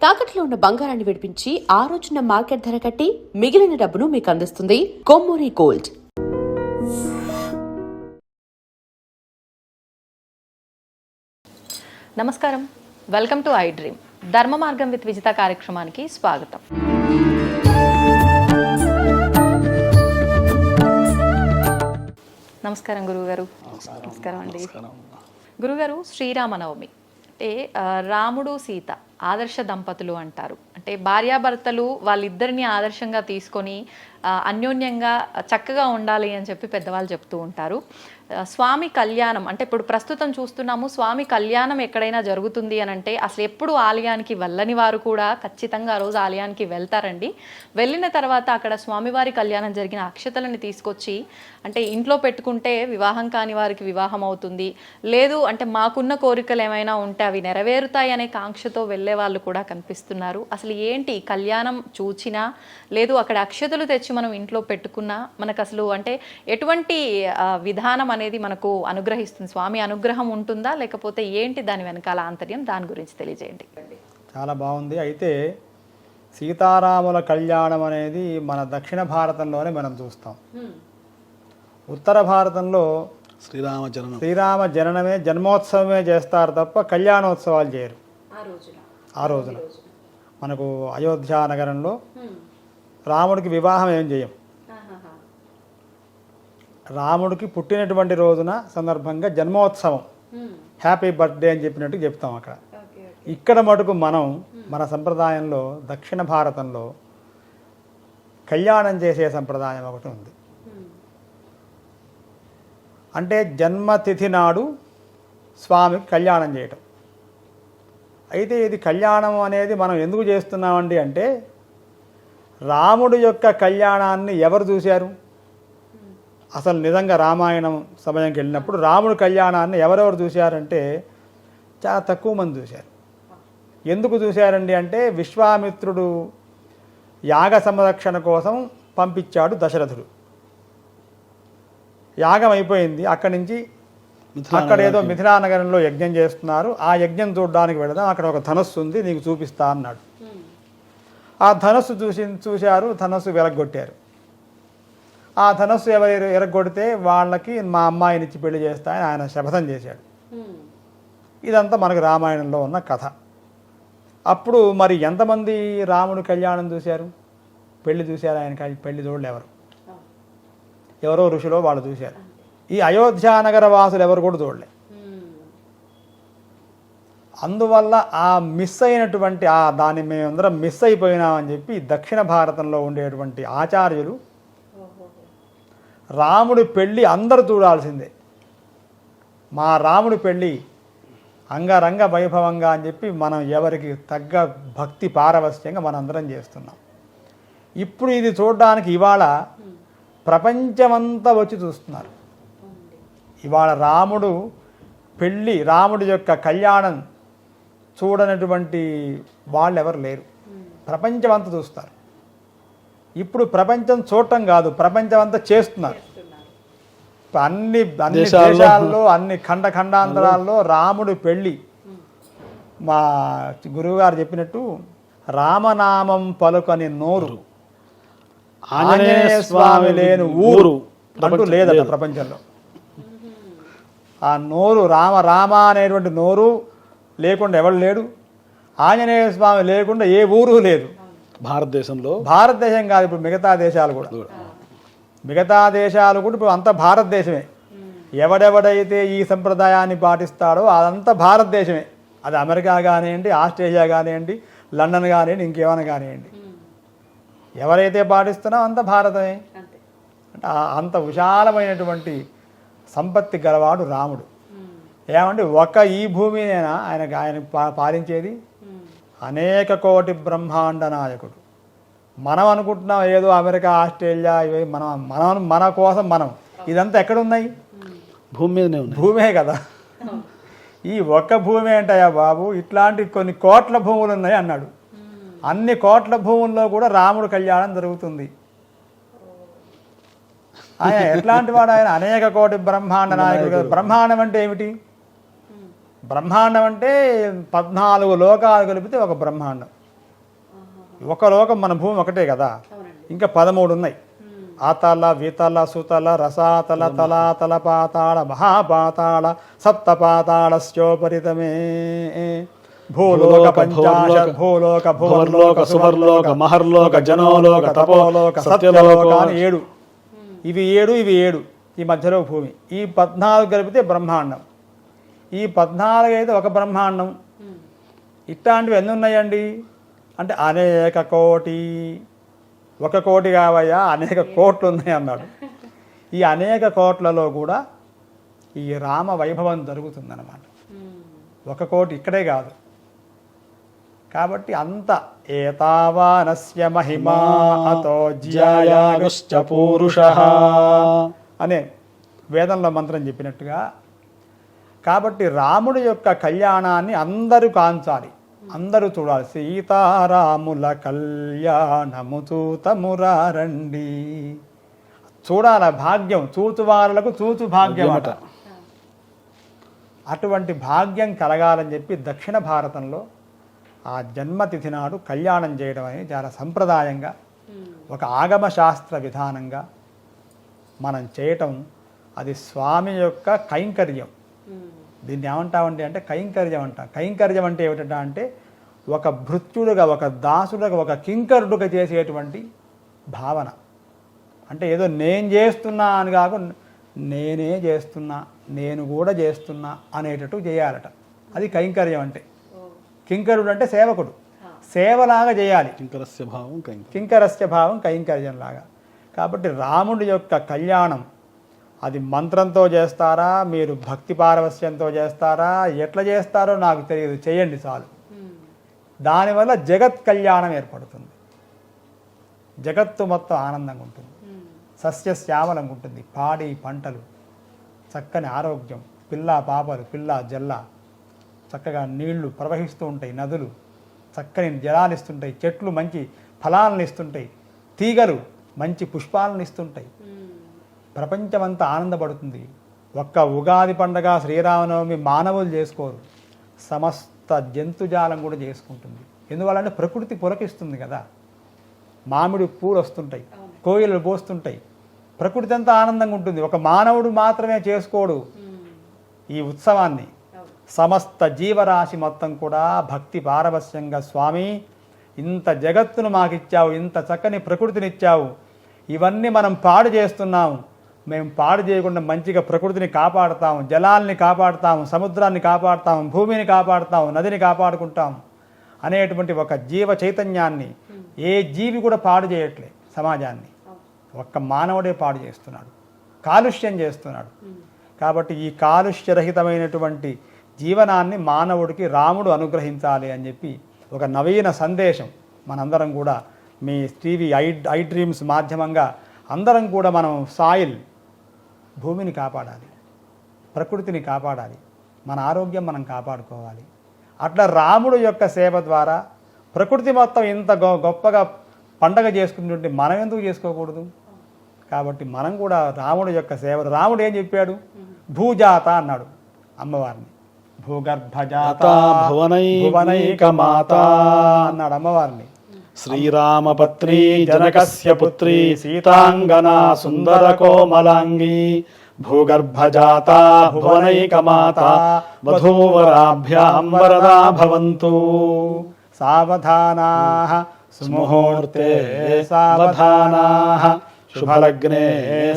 తాకట్లో ఉన్న బంగారాన్ని విడిపించి ఆ రోజున మార్కెట్ ధర కట్టి మిగిలిన డబ్బును మీకు అందిస్తుంది కొమ్మూరి గోల్డ్. నమస్కారం, వెల్కమ్ టు ఐ డ్రీమ్. ధర్మ మార్గం విత్ విజిత కార్యక్రమానికి స్వాగతం. నమస్కారం గురువుగారు. నమస్కారం అండి గురుగారు. శ్రీరామనవమి అంటే రాముడు సీత ఆదర్శ దంపతులు అంటారు. అంటే భార్యాభర్తలు వాళ్ళిద్దరిని ఆదర్శంగా తీసుకొని అన్యోన్యంగా చక్కగా ఉండాలి అని చెప్పి పెద్దవాళ్ళు చెప్తూ ఉంటారు. స్వామి కళ్యాణం అంటే ఇప్పుడు ప్రస్తుతం చూస్తున్నాము, స్వామి కళ్యాణం ఎక్కడైనా జరుగుతుంది అని అంటే అసలు ఎప్పుడు ఆలయానికి వెళ్ళని వారు కూడా ఖచ్చితంగా ఆ రోజు ఆలయానికి వెళ్తారండి. వెళ్ళిన తర్వాత అక్కడ స్వామివారి కళ్యాణం జరిగిన అక్షతలను తీసుకొచ్చి అంటే ఇంట్లో పెట్టుకుంటే వివాహం కాని వారికి వివాహం అవుతుంది, లేదు అంటే మాకున్న కోరికలు ఏమైనా ఉంటే అవి నెరవేరుతాయి అనే కాంక్షతో వెళ్ళే వాళ్ళు కూడా కనిపిస్తున్నారు. అసలు ఏంటి కళ్యాణం చూచినా లేదు అక్కడ అక్షతలు తెచ్చి మనం ఇంట్లో పెట్టుకున్నా మనకు అసలు అంటే ఎటువంటి విధానం అనేది మనకు అనుగ్రహిస్తుంది? స్వామి అనుగ్రహం ఉంటుందా లేకపోతే ఏంటి దాని వెనకాల ఆంతర్యం? దాని గురించి తెలియజేయండి. చాలా బాగుంది. అయితే సీతారాముల కళ్యాణం అనేది మన దక్షిణ భారతంలోనే మనం చూస్తాం. ఉత్తర భారతంలో శ్రీరామ జననమే జన్మోత్సవమే చేస్తారు తప్ప కళ్యాణోత్సవాలు చేయరు. ఆ రోజున మనకు అయోధ్య నగరంలో రాముడికి వివాహం ఏం చేయం. రాముడికి పుట్టినటువంటి రోజున సందర్భంగా జన్మోత్సవం, హ్యాపీ బర్త్డే అని చెప్పినట్టు చెప్తాం అక్కడ. ఇక్కడ మటుకు మనం మన సంప్రదాయంలో దక్షిణ భారతంలో కళ్యాణం చేసే సంప్రదాయం ఒకటి ఉంది. అంటే జన్మతిథి నాడు స్వామికి కళ్యాణం చేయటం. అయితే ఇది కళ్యాణం అనేది మనం ఎందుకు చేస్తున్నామండి అంటే రాముడి యొక్క కళ్యాణాన్ని ఎవరు చూశారు? అసలు నిజంగా రామాయణం సమయంకి వెళ్ళినప్పుడు రాముడి కళ్యాణాన్ని ఎవరెవరు చూశారంటే చాలా తక్కువ మంది చూశారు. ఎందుకు చూశారండి అంటే విశ్వామిత్రుడు యాగ సంరక్షణ కోసం పంపించాడు దశరథుడు. యాగం అయిపోయింది, అక్కడి నుంచి అక్కడ ఏదో మిథిలా నగరంలో యజ్ఞం చేస్తున్నారు, ఆ యజ్ఞం చూడడానికి వెళదాం, అక్కడ ఒక ధనస్సు ఉంది నీకు చూపిస్తా అన్నాడు. ఆ ధనస్సు చూశారు, ధనస్సు వెరగొట్టారు. ఆ ధనస్సు ఎవరు ఎరగొడితే వాళ్ళకి మా అమ్మాయినిచ్చి పెళ్లి చేస్తాయని ఆయన శపథం చేశాడు. ఇదంతా మనకు రామాయణంలో ఉన్న కథ. అప్పుడు మరి ఎంతమంది రాముడు కళ్యాణం చూశారు? పెళ్లి చూశారు, ఆయన పెళ్లి చూడలే ఎవరో ఋషులో వాళ్ళు చూశారు. ఈ అయోధ్య నగర వాసులు ఎవరు కూడా చూడలే. అందువల్ల ఆ మిస్ అయినటువంటి దాన్ని మేమందరం మిస్ అయిపోయినామని చెప్పి దక్షిణ భారతంలో ఉండేటువంటి ఆచార్యులు రాముడి పెళ్ళి అందరూ చూడాల్సిందే, మా రాముడి పెళ్ళి అంగరంగ వైభవంగా అని చెప్పి మనం ఎవరికి తగ్గ భక్తి పారవస్యంగా మనందరం చేస్తున్నాం. ఇప్పుడు ఇది చూడడానికి ఇవాళ ప్రపంచమంతా వచ్చి చూస్తున్నారు. ఇవాళ రాముడు పెళ్ళి, రాముడి యొక్క కళ్యాణం చూడనటువంటి వాళ్ళు ఎవరు లేరు. ప్రపంచం అంతా చూస్తారు. ఇప్పుడు ప్రపంచం చూడటం కాదు, ప్రపంచం అంతా చేస్తున్నారు. అన్ని దేశాల్లో అన్ని ఖండాంతరాల్లో రాముడి పెళ్ళి. మా గురువుగారు చెప్పినట్టు రామనామం పలుకని నోరు, ఆంజనేయ స్వామి లేని ఊరు అంటూ లేదట ప్రపంచంలో. ఆ నోరు రామ అనేటువంటి నోరు లేకుండా ఎవడు లేడు. ఆంజనేయ స్వామి లేకుండా ఏ ఊరు లేదు భారతదేశం కాదు, ఇప్పుడు మిగతా దేశాలు కూడా ఇప్పుడు అంతా భారతదేశమే. ఎవడెవడైతే ఈ సంప్రదాయాన్ని పాటిస్తాడో అదంతా భారతదేశమే. అది అమెరికా కానివ్వండి, ఆస్ట్రేలియా కానివ్వండి, లండన్ కానివ్వండి, ఇంకేమైనా కానివ్వండి, ఎవరైతే పాటిస్తున్నారో అంత భారతమే. అంటే అంత విశాలమైనటువంటి సంపత్తి గలవాడు రాముడు. ఏమంటే ఈ భూమినేనా ఆయన పాలించేది? అనేక కోటి బ్రహ్మాండ నాయకుడు. మనం అనుకుంటున్నాం ఏదో అమెరికా, ఆస్ట్రేలియా ఇవి మన కోసం మనం. ఇదంతా ఎక్కడున్నాయి? భూమి మీదనే ఉన్నాయి. భూమే కదా. ఈ ఒక్క భూమి ఏంటయ్యా బాబు, ఇట్లాంటి కొన్ని కోట్ల భూములు ఉన్నాయి అన్నాడు. అన్ని కోట్ల భూముల్లో కూడా రాముడు కళ్యాణం జరుగుతుంది. ఆయన ఎట్లాంటి వాడు? ఆయన అనేక కోటి బ్రహ్మాండ నాయకుడు. బ్రహ్మాండం అంటే ఏమిటి? బ్రహ్మాండం అంటే 14 లోకాలు కలిపితే ఒక బ్రహ్మాండం. ఒక లోకం మన భూమి ఒకటే కదా, ఇంకా 13 ఉన్నాయి. ఆతాళ, వీతాళ, సూతల, రసాతల, తలాతల, పాతాళ, మహాపాతాళ, సప్తపాతాళస్యోపరితమే. భూలోక పంచాశత్, భూలోక, భువర్లోక, సువర్లోక, మహర్లోక, జనోలోక, తపోలోక, సత్యలోక అని 7. ఇవి 7, ఈ మధ్యలో భూమి. ఈ 14 కలిపితే బ్రహ్మాండం. ఈ 14 అయితే ఒక బ్రహ్మాండం. ఇట్లాంటివి ఎన్ని ఉన్నాయండి అంటే అనేక కోటి. 1 కోటి కావయ్యా, అనేక కోట్లు ఉన్నాయి అన్నాడు. ఈ అనేక కోట్లలో కూడా ఈ రామ వైభవం జరుగుతుందన్నమాట. 1 కోటి ఇక్కడే కాదు. కాబట్టి అంత ఏతావానస్య మహిమా అతో జ్యాయాగుశ్చ పూరుషః అనే వేదంలో మంత్రం చెప్పినట్టుగా, కాబట్టి రాముడి యొక్క కళ్యాణాన్ని అందరూ కాంచాలి, అందరూ చూడాలి. సీతారాముల కళ్యాణము చూతమురారండి. చూడాల భాగ్యం, చూచు వాళ్ళకు చూచు భాగ్యం అట. అటువంటి భాగ్యం కలగాలని చెప్పి దక్షిణ భారతంలో ఆ జన్మతిథి నాడు కళ్యాణం చేయడం అనేది చాలా సంప్రదాయంగా, ఒక ఆగమ శాస్త్ర విధానంగా మనం చేయటం. అది స్వామి యొక్క కైంకర్యం. దీన్ని ఏమంటామండి అంటే కైంకర్యం అంటాం. కైంకర్యం అంటే ఏమిటంటే అంటే ఒక భృత్యుడుగా, ఒక దాసుడుగా, ఒక కింకరుడుగా చేసేటువంటి భావన. అంటే ఏదో నేను చేస్తున్నా అని కాకుండా నేనే చేస్తున్నా, నేను కూడా చేస్తున్నా అనేటట్టు చేయాలట. అది కైంకర్యం అంటే. కింకరుడు అంటే సేవకుడు, సేవలాగా చేయాలి. కింకరస్య భావం కైంకర్యంలాగా. కాబట్టి రాముడి యొక్క కళ్యాణం అది మంత్రంతో చేస్తారా, మీరు భక్తి పారవస్యంతో చేస్తారా, ఎట్లా చేస్తారో నాకు తెలియదు, చేయండి చాలు. దానివల్ల జగత్ కళ్యాణం ఏర్పడుతుంది. జగత్తు మొత్తం ఆనందంగా ఉంటుంది, సస్యశ్యామలంగా ఉంటుంది. పాడి పంటలు, చక్కని ఆరోగ్యం, పిల్ల పాపలు, పిల్ల జల్ల, చక్కగా నీళ్లు ప్రవహిస్తూ ఉంటాయి, నదులు చక్కని జలాలు ఇస్తుంటాయి, చెట్లు మంచి ఫలాలను ఇస్తుంటాయి, తీగలు మంచి పుష్పాలను ఇస్తుంటాయి. ప్రపంచమంతా ఆనందపడుతుంది. ఒక్క ఉగాది పండగ, శ్రీరామనవమి మానవులు చేసుకోరు, సమస్త జంతుజాలం కూడా చేసుకుంటుంది. ఎందువల్లంటే ప్రకృతి పులకిస్తుంది కదా. మామిడి పూలు వస్తుంటాయి, కోయిలలు పోస్తుంటాయి, ప్రకృతి అంతా ఆనందంగా ఉంటుంది. ఒక మానవుడు మాత్రమే చేసుకోడు ఈ ఉత్సవాన్ని. సమస్త జీవరాశి మొత్తం కూడా భక్తి పారవస్యంగా, స్వామి ఇంత జగత్తును మాకిచ్చావు, ఇంత చక్కని ప్రకృతినిచ్చావు, ఇవన్నీ మనం పాడు చేస్తున్నాము, మేము పాడు చేయకుండా మంచిగా ప్రకృతిని కాపాడుతాము, జలాల్ని కాపాడుతాము, సముద్రాన్ని కాపాడుతాము, భూమిని కాపాడుతాము, నదిని కాపాడుకుంటాము అనేటువంటి ఒక జీవ చైతన్యాన్ని ఏ జీవి కూడా పాడు చేయట్లే సమాజాన్ని. ఒక్క మానవుడే పాడు చేస్తున్నాడు, కాలుష్యం చేస్తున్నాడు. కాబట్టి ఈ కాలుష్యరహితమైనటువంటి జీవనాన్ని మానవుడికి రాముడు అనుగ్రహించాలి అని చెప్పి ఒక నవీన సందేశం మనందరం కూడా మీ టీవీ ఐ డ్రీమ్స్ మాధ్యమంగా అందరం కూడా మనం సాయిల్, భూమిని కాపాడాలి, ప్రకృతిని కాపాడాలి, మన ఆరోగ్యం మనం కాపాడుకోవాలి. అట్లా రాముడు యొక్క సేవ ద్వారా ప్రకృతి మొత్తం ఇంత గొప్పగా పండగ చేసుకుంటుంటే మనం ఎందుకు చేసుకోకూడదు? కాబట్టి మనం కూడా రాముడు యొక్క సేవ. రాముడు ఏం చెప్పాడు? భూజాత అన్నాడు అమ్మవారిని. భూగర్భజాత భువనైక మాత అన్నాడు అమ్మవారిని. శ్రీరామపత్ని జనకస్య పుత్రి సీతాంగనా సుందర కోమలాంగి భూగర్భజాత భువనైక మాత వధూవరాభ్యాం వరదా భవంతు. సావధానాః సుముహూర్తే సావధానాః శుభలగ్నే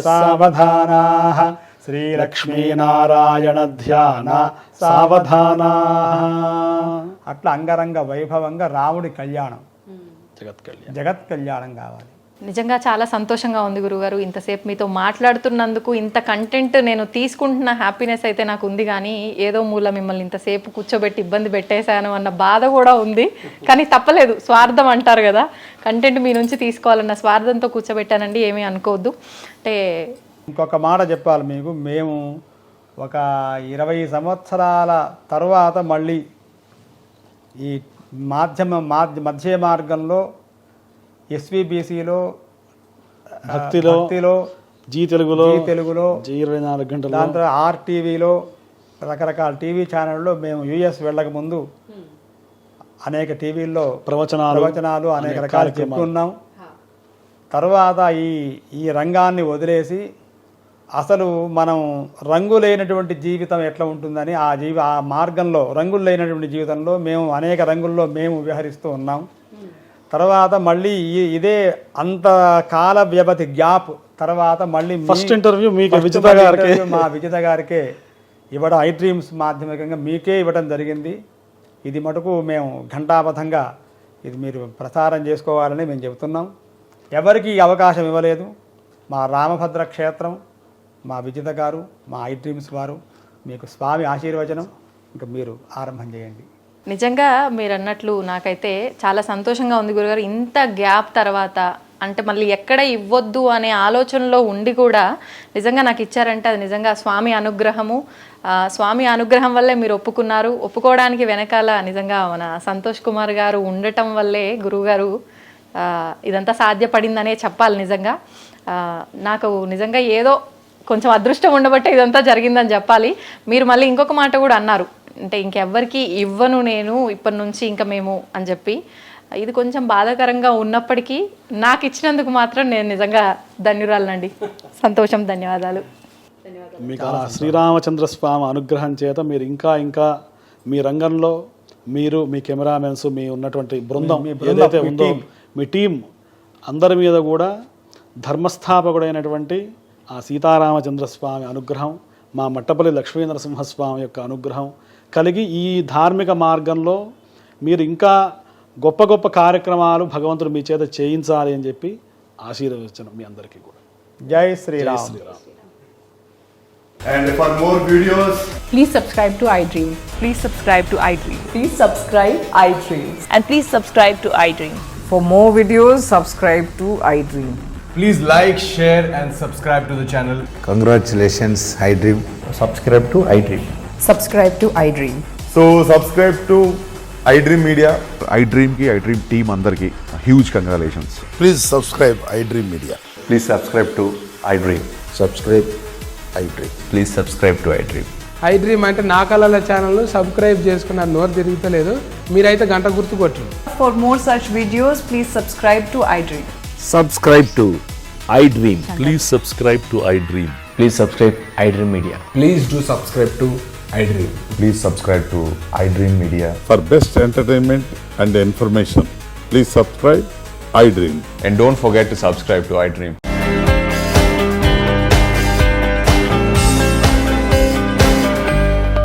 సావధానాః శ్రీలక్ష్మీనారాయణ ధ్యాన సావధానాః. అట్లా అంగరంగ వైభవంగా రాముడి కళ్యాణం, జగత్ కళ్యాణం కావాలి. నిజంగా చాలా సంతోషంగా ఉంది గురుగారు. ఇంతసేపు మీతో మాట్లాడుతున్నందుకు, ఇంత కంటెంట్ నేను తీసుకుంటున్న హ్యాపీనెస్ అయితే నాకు ఉంది. కానీ ఏదో మూల మిమ్మల్ని ఇంతసేపు కూర్చోబెట్టి ఇబ్బంది పెట్టేశాను అన్న బాధ కూడా ఉంది. కానీ తప్పలేదు, స్వార్థం అంటారు కదా, కంటెంట్ మీ నుంచి తీసుకోవాలన్న స్వార్థంతో కూర్చోబెట్టానండి, ఏమీ అనుకోవద్దు. అంటే ఇంకొక మాట చెప్పాలి మీకు, మేము ఒక 20 సంవత్సరాల తర్వాత మళ్ళీ ఈ మధ్య మార్గంలో ఎస్విబిసిలో భక్తిలో జీ తెలుగులో 24 గంటలు, దాంట్లో ఆర్టీవీలో రకరకాల టీవీ ఛానళ్ళలో మేము యుఎస్ వెళ్ళక ముందు అనేక టీవీల్లో ప్రవచనాలు అనేక రకాలు చెప్తున్నాం. తర్వాత ఈ రంగాన్ని వదిలేసి అసలు మనం రంగు లేనటువంటి జీవితం ఎట్లా ఉంటుందని ఆ మార్గంలో రంగులు లేనటువంటి జీవితంలో మేము అనేక రంగుల్లో మేము విహరిస్తూ ఉన్నాం. తర్వాత మళ్ళీ ఇదే అంత కాల వ్యవధి గ్యాప్ తర్వాత మళ్ళీ ఫస్ట్ ఇంటర్వ్యూ మా విజిత గారికే ఇవ్వడం, ఐ డ్రీమ్స్ మాధ్యమికంగా మీకే ఇవ్వడం జరిగింది. ఇది మటుకు మేము ఘంటాబద్ధంగా ఇది మీరు ప్రసారం చేసుకోవాలని మేము చెబుతున్నాం. ఎవరికి ఈ అవకాశం ఇవ్వలేదు. మా రామభద్ర క్షేత్రం, మా విజిత గారు, మా ఐ డ్రీమ్స్ వారు, మీకు స్వామి ఆశీర్వచనం. ఇంకా మీరు ఆరంభం చేయండి. నిజంగా మీరు అన్నట్లు నాకైతే చాలా సంతోషంగా ఉంది గురుగారు. ఇంత గ్యాప్ తర్వాత అంటే మళ్ళీ ఎక్కడ ఇవ్వద్దు అనే ఆలోచనలో ఉండి కూడా నిజంగా నాకు ఇచ్చారంటే అది నిజంగా స్వామి అనుగ్రహము. స్వామి అనుగ్రహం వల్లే మీరు ఒప్పుకున్నారు. ఒప్పుకోవడానికి వెనకాల నిజంగా మన సంతోష్ కుమార్ గారు ఉండటం వల్లే గురువుగారు ఇదంతా సాధ్యపడిందనే చెప్పాలి. నిజంగా నాకు నిజంగా ఏదో కొంచెం అదృష్టం ఉండబట్టే ఇదంతా జరిగిందని చెప్పాలి. మీరు మళ్ళీ ఇంకొక మాట కూడా అన్నారు, అంటే ఇంకెవ్వరికి ఇవ్వను నేను ఇప్పటి నుంచి ఇంకా మేము అని చెప్పి. ఇది కొంచెం బాధాకరంగా ఉన్నప్పటికీ నాకు ఇచ్చినందుకు మాత్రం నేను నిజంగా ధన్యురాలనండి. సంతోషం, ధన్యవాదాలు. మీకు ఆ శ్రీరామచంద్ర స్వామి అనుగ్రహం చేత మీరు ఇంకా మీ రంగంలో మీరు, మీ కెమెరామెన్స్, మీ ఉన్నటువంటి బృందం ఏదైతే ఉందో మీ టీం అందరి మీద కూడా ధర్మస్థాపకుడైనటువంటి ఆ సీతారామచంద్ర స్వామి అనుగ్రహం, మా మట్టపల్లి లక్ష్మీ నరసింహస్వామి యొక్క అనుగ్రహం కలిగి ఈ ధార్మిక మార్గంలో మీరు ఇంకా గొప్ప గొప్ప కార్యక్రమాలు భగవంతుడు మీ చేత చేయించాలి అని చెప్పి ఆశీర్వచనం మీ అందరికీ కూడా. జై Sriram. And for more videos, please subscribe to iDream. Please subscribe to iDream. Please subscribe iDream. And please subscribe to iDream. For more videos, subscribe to iDream. please like, share and subscribe to the channel. Congratulations, iDream. Subscribe to iDream. Subscribe to iDream. So subscribe to iDream Media. iDream ki iDream team andarki huge congratulations. Please subscribe iDream Media. Please subscribe to iDream. Subscribe iDream. Please subscribe to iDream. iDream అంటే నా కళల channel subscribe చేసుకున్న నోరు తిరుగుతలేదు, మీరైతే గంట గుర్తు కొట్టండి. For more such videos, please subscribe to iDream. Subscribe to iDream. Please subscribe to iDream. Please subscribe iDream Media. Please do subscribe to iDream. Please subscribe to iDream Media. For best entertainment and information, please subscribe iDream. And don't forget to subscribe to iDream.